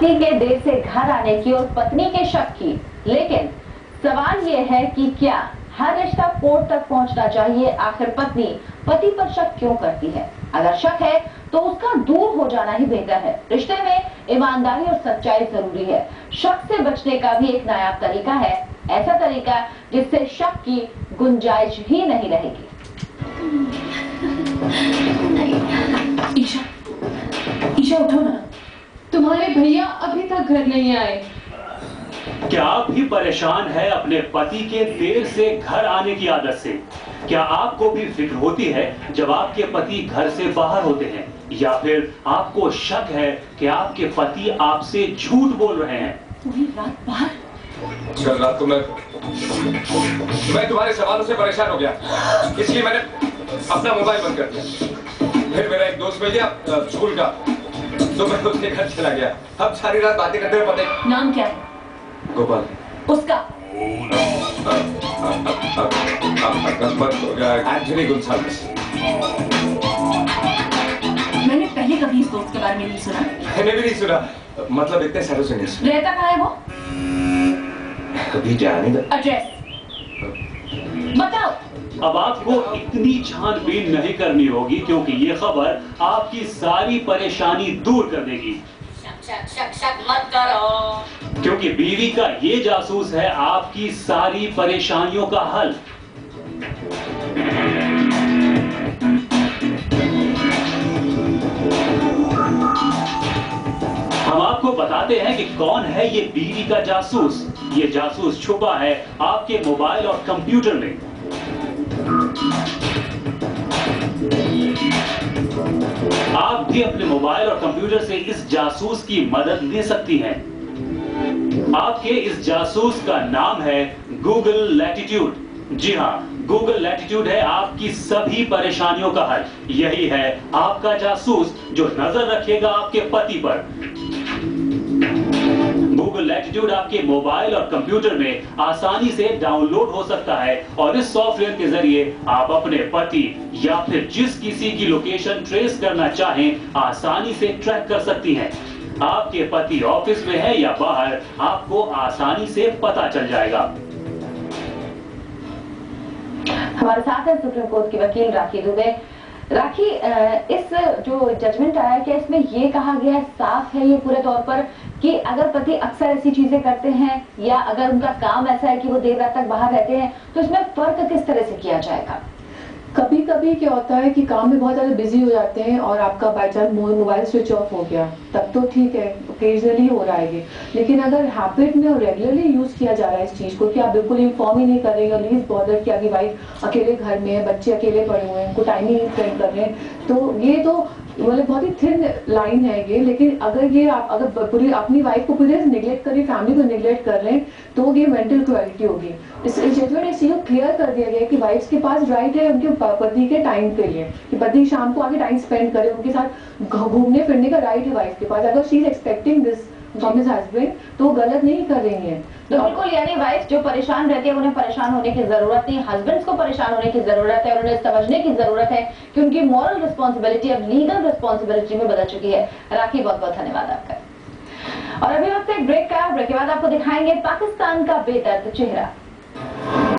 पति के देर से घर आने की और पत्नी के शक की, लेकिन सवाल ये है कि क्या हर रिश्ता कोर्ट तक पहुंचना चाहिए? आखिर पत्नी पति पर शक क्यों करती है? अगर शक है तो उसका दूर हो जाना ही बेहतर है। रिश्ते में ईमानदारी और सच्चाई जरूरी है। शक से बचने का भी एक नायाब तरीका है, ऐसा तरीका जिससे शक की गुंजाइश ही नहीं रहेगी। ईशा उठो ना, तुम्हारे भैया अभी तक घर नहीं आए। क्या आप भी परेशान है अपने पति के देर से घर आने की आदत से? क्या आपको भी फिक्र होती है जब आपके पति घर से बाहर होते हैं, या फिर आपको शक है कि आपके पति आपसे झूठ बोल रहे हैं? पूरी रात बाहर? कल रात को मैं तुम्हारे सवालों से परेशान हो गया, इसलिए मैंने अपना मोबाइल बंद कर दिया। फिर मेरा एक दोस्त मिल गया स्कूल का, तो मैं उसके घर चला गया। अब सारी रात बातें करते हुए पता। नाम क्या है? गोपाल। उसका? एंथनी गोंसाल्विस। मैंने पहले कभी इस दोस्त के बारे में नहीं सुना। मैंने भी नहीं सुना, मतलब इतने सालों से नहीं सुना। रहता कहाँ है वो? कभी जाने दो। एड्रेस बताओ। अब आपको इतनी छानबीन नहीं करनी होगी, क्योंकि ये खबर आपकी सारी परेशानी दूर कर देगी। शक मत करो, क्योंकि बीवी का ये जासूस है आपकी सारी परेशानियों का हल। हम आपको बताते हैं कि कौन है ये बीवी का जासूस। ये जासूस छुपा है आपके मोबाइल और कंप्यूटर में। आप भी अपने मोबाइल और कंप्यूटर से इस जासूस की मदद ले सकती हैं। आपके इस जासूस का नाम है गूगल लैटिट्यूड। जी हाँ, गूगल लैटिट्यूड है आपकी सभी परेशानियों का हल। यही है आपका जासूस जो नजर रखेगा आपके पति पर। गूगल लैटिट्यूड आपके मोबाइल और कंप्यूटर में आसानी से डाउनलोड हो सकता है, और इस सॉफ्टवेयर के जरिए आप अपने पति या फिर जिस किसी की लोकेशन ट्रेस करना चाहें आसानी से ट्रैक कर सकती हैं। आपके पति ऑफिस में है या बाहर, आपको आसानी से पता चल जाएगा। हमारे साथ है सुप्रीम कोर्ट की वकील राखी दुबे। राखी, इस जो जजमेंट आया, क्या इसमें ये कहा गया है, साफ है ये पूरे तौर पर, कि अगर पति अक्सर ऐसी चीजें करते हैं या अगर उनका काम ऐसा है कि वो देर रात तक बाहर रहते हैं, तो इसमें फर्क किस तरह से किया जाएगा? कभी कभी क्या होता है कि काम में बहुत ज्यादा बिजी हो जाते हैं और आपका by chance mobile switch off हो गया, तब तो ठीक है, ओकेजनली हो रहा है ये। लेकिन अगर हैबिट में और रेगुलरली यूज किया जा रहा है इस चीज को, कि आप बिल्कुल इन्फॉर्म ही नहीं कर रहे हैं, लीज बॉदर कि आपकी वाइफ अकेले घर में है, बच्चे अकेले पड़े हुए हैं, उनको टाइम ही नहीं स्पेंड कर रहे हैं, तो ये तो मतलब बहुत ही थिन लाइन है ये। लेकिन अगर ये आप अगर पूरी अपनी वाइफ को पूरी निगलेक्ट कर रहे, फैमिली को निगलेक्ट कर रहे हैं, तो ये मेंटल क्वालिटी होगी। इस जजमेंट ने चीज क्लियर कर दिया गया कि वाइफ्स के पास राइट है उनके पति के टाइम के लिए, कि पति शाम को आगे टाइम स्पेंड करे, उनके साथ घूमने फिरने का राइट है वाइफ के पास। अगर she is expecting this from his husband, तो गलत नहीं कर रही है। तो बिल्कुल, यानी वाइफ जो परेशान रहती है उन्हें परेशान होने की जरूरत नहीं, हस्बैंड्स को परेशान होने की जरूरत है, और उन्हें समझने की जरूरत है कि उनकी मॉरल रिस्पॉन्सिबिलिटी अब लीगल रिस्पॉन्सिबिलिटी में बदल चुकी है। राखी, बहुत बहुत धन्यवाद आपका। और अभी वक्त एक ब्रेक का। ब्रेक के बाद आपको दिखाएंगे पाकिस्तान का बेदर्द चेहरा।